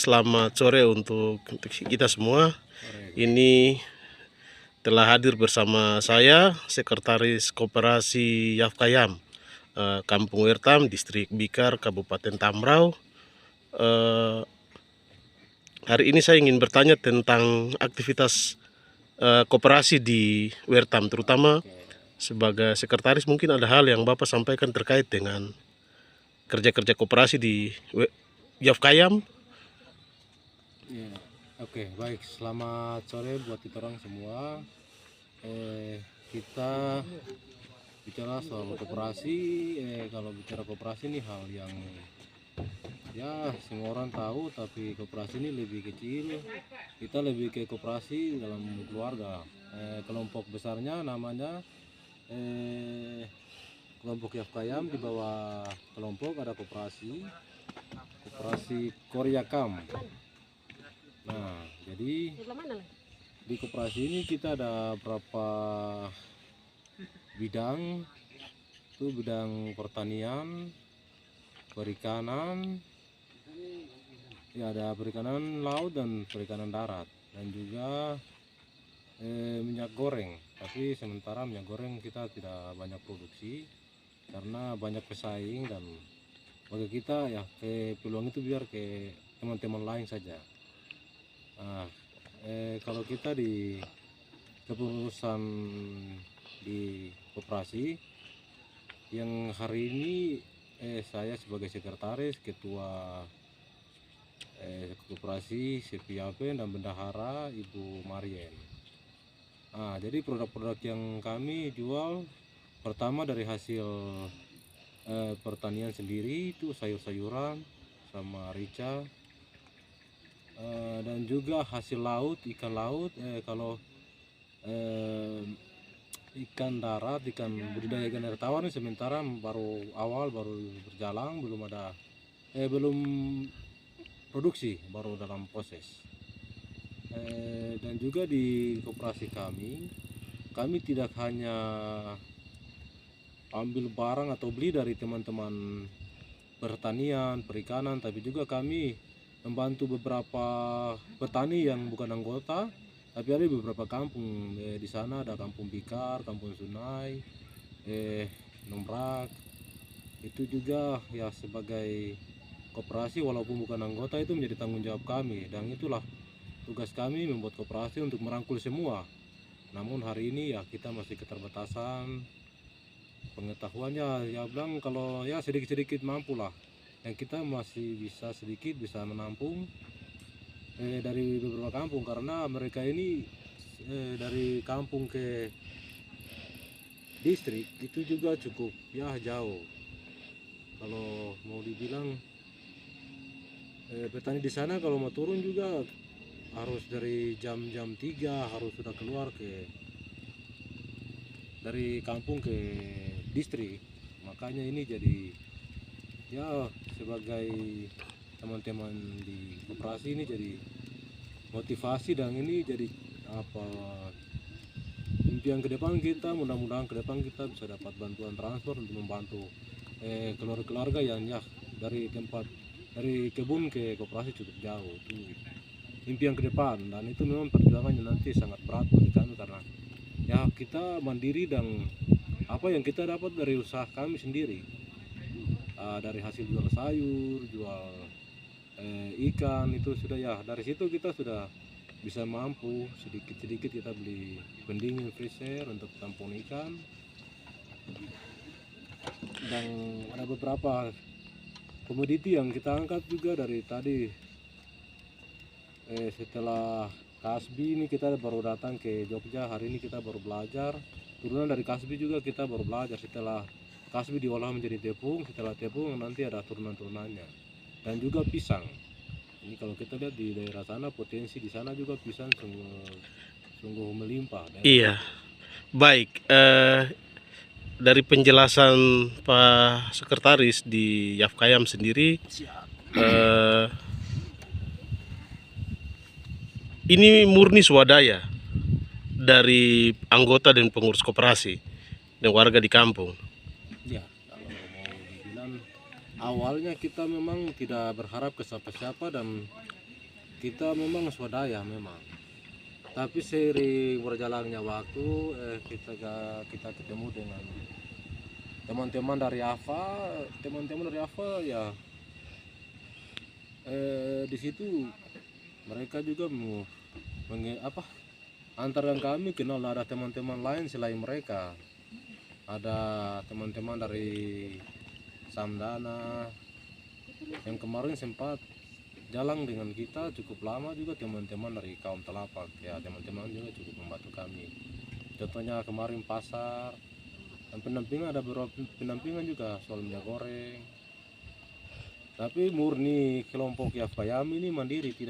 Selamat sore untuk kita semua. Ini telah hadir bersama saya, Sekretaris Koperasi Yafkayam, Kampung Wertam, Distrik Bikar, Kabupaten Tambrau. Hari ini saya ingin bertanya tentang aktivitas koperasi di Wertam, terutama sebagai sekretaris mungkin ada hal yang Bapak sampaikan terkait dengan kerja-kerja koperasi di Yafkayam. Ya, oke, baik. Selamat sore buat kita orang semua. Kita bicara soal koperasi. Kalau bicara koperasi ini hal yang ya semua orang tahu, tapi koperasi ini lebih kecil. Kita lebih ke koperasi dalam keluarga. Kelompok besarnya namanya kelompok Yafkayam. Di bawah kelompok ada koperasi Koryakam. Nah, jadi di koperasi ini kita ada berapa bidang. Itu bidang pertanian, perikanan, ya ada perikanan laut dan perikanan darat, dan juga minyak goreng. Tapi sementara minyak goreng kita tidak banyak produksi karena banyak pesaing, dan bagi kita ya peluang itu biar ke teman-teman lain saja. Nah, kalau kita di kepengurusan di koperasi yang hari ini, saya sebagai sekretaris, ketua koperasi CPAP, dan bendahara Ibu Marien. Nah, jadi produk-produk yang kami jual pertama dari hasil pertanian sendiri, itu sayur-sayuran sama rica. Dan juga hasil laut, ikan laut. Kalau ikan darat, ikan budidaya ikan air tawar ini sementara baru berjalan, belum produksi, baru dalam proses. Dan juga di koperasi kami tidak hanya ambil barang atau beli dari teman-teman pertanian, perikanan, tapi juga kami membantu beberapa petani yang bukan anggota, tapi ada beberapa kampung. Di sana ada Kampung Bikar, Kampung Sunai, Nomrak. Itu juga ya sebagai koperasi walaupun bukan anggota, itu menjadi tanggung jawab kami, dan itulah tugas kami membuat koperasi untuk merangkul semua. Namun hari ini ya kita masih keterbatasan pengetahuannya, ya bilang kalau ya sedikit-sedikit mampu lah, yang kita masih bisa menampung dari beberapa kampung, karena mereka ini dari kampung ke distrik itu juga cukup ya jauh. Kalau mau dibilang petani di sana kalau mau turun juga harus dari jam 3 harus sudah keluar dari kampung ke distrik. Makanya ini jadi ya sebagai teman-teman di koperasi ini jadi motivasi, dan ini jadi impian ke depan kita. Mudah-mudahan ke depan kita bisa dapat bantuan transfer untuk membantu keluarga-keluarga yang ya dari kebun ke koperasi cukup jauh. Itu impian ke depan, dan itu memang perjuangannya nanti sangat berat bagi kami, karena ya kita mandiri, dan apa yang kita dapat dari usaha kami sendiri, dari hasil jual sayur, jual ikan, itu sudah ya dari situ kita sudah bisa mampu sedikit-sedikit kita beli pendingin freezer untuk tampung ikan. Dan ada beberapa komoditi yang kita angkat juga dari tadi. Setelah Kasbi ini kita baru datang ke Jogja, hari ini kita baru belajar turunan dari Kasbi juga, kita baru belajar. Setelah Kasbi diolah menjadi tepung, setelah tepung nanti ada turunan-turunannya. Dan juga pisang. Ini kalau kita lihat di daerah sana, potensi di sana juga pisang sungguh melimpah. Iya, baik. Dari penjelasan Pak Sekretaris di Yafkayam sendiri, ini murni swadaya dari anggota dan pengurus koperasi dan warga di kampung. Ya, kalau mau dibilang awalnya kita memang tidak berharap ke siapa-siapa, dan kita memang swadaya memang, tapi seiring berjalannya waktu kita ketemu dengan teman-teman dari AFA ya, di situ mereka juga mau antarkan kami kenal ada teman-teman lain selain mereka, ada teman-teman dari Samdana yang kemarin sempat jalan dengan kita cukup lama, juga teman-teman dari kaum Telapak ya, teman-teman juga cukup membantu kami. Contohnya kemarin pasar dan pendampingan, ada beberapa pendampingan juga soal minyak goreng. Tapi murni kelompok Yafayami ini mandiri, tidak